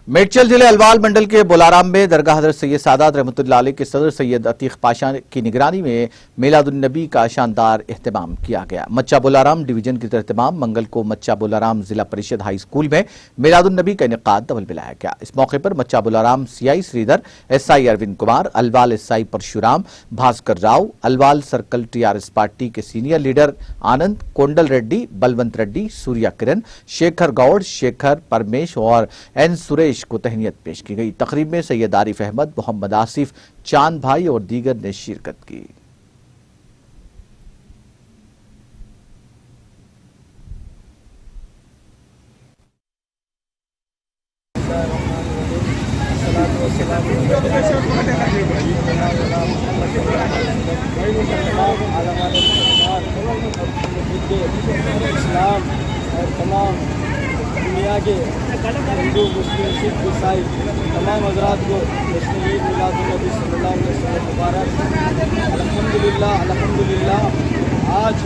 मेडचल जिले अलवाल मंडल के बोलाराम में दरगाह हजरत सैयद सादात रहमतुल्लाह अलैह के सदर सैयद अतीक पाशा की निगरानी में मिलादुन्नबी का शानदार एहतमाम किया गया। मच्चा बोलाराम डिवीजन की तरह मंगल को मच्चा बोलाराम जिला परिषद हाई स्कूल में मिलादुन्नबी का इनेकाद दबल मिलाया गया। इस मौके पर Macha Bollaram CI Sridhar, SI Arvind Kumar, Alwal SI Parashuram, Bhaskar Rao, Alwal circle TRS party के सीनियर लीडर आनंद, कोंडल रेड्डी, बलवंत रेड्डी, सूर्या किरण, शेखर गौड़, शेखर परमेश और एन सुरेश को तहनीत पेश की गई। तकरीब में सैयद आरिफ अहमद, मोहम्मद आसिफ, चांद भाई और दीगर ने शिरकत की। इस्लाम और तमाम दुनिया के हिंदू, मुस्लिम, सिख, ईसाई तमाम हजरात को जश्न ईद मिलादुन्नबी सल्लल्लाहु अलैहि वसल्लम मुबारक। अल्हम्दुलिल्लाह अल्हम्दुलिल्लाह, आज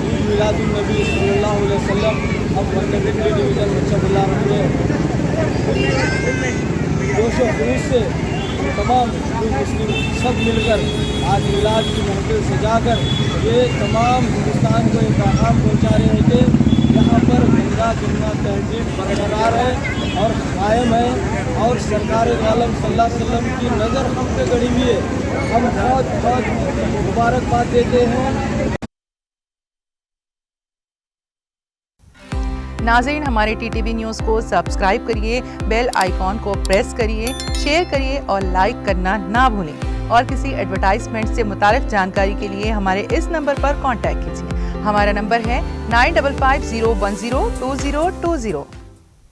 ईद मिलादुन्नबी सल्लल्लाहु अलैहि वसल्लम हम मंडल डिवीज़न मच्चा बोलाराम में जोश व खरूश से तमाम हिंदू मुस्लिम सब मिलकर आज मिलाद की महफिल सजाकर ये तमाम हिंदुस्तान को एक पैगाम पहुँचा रहे हैं कि यहाँ पर गंगा जमुना तहजीब बरकरार है और कायम है और सरकार आलम सल्लल्लाहु अलैहि वसल्लम की नज़र हम पे गड़ी हुई है। हम बहुत बहुत मुबारकबाद देते हैं। नाज़रीन, हमारे टीटीवी न्यूज़ को सब्सक्राइब करिए, बेल आइकॉन को प्रेस करिए, शेयर करिए और लाइक करना ना भूलें। और किसी एडवर्टाइजमेंट से मुताल्लिक़ जानकारी के लिए हमारे इस नंबर पर कांटेक्ट कीजिए। हमारा नंबर है 9550102020।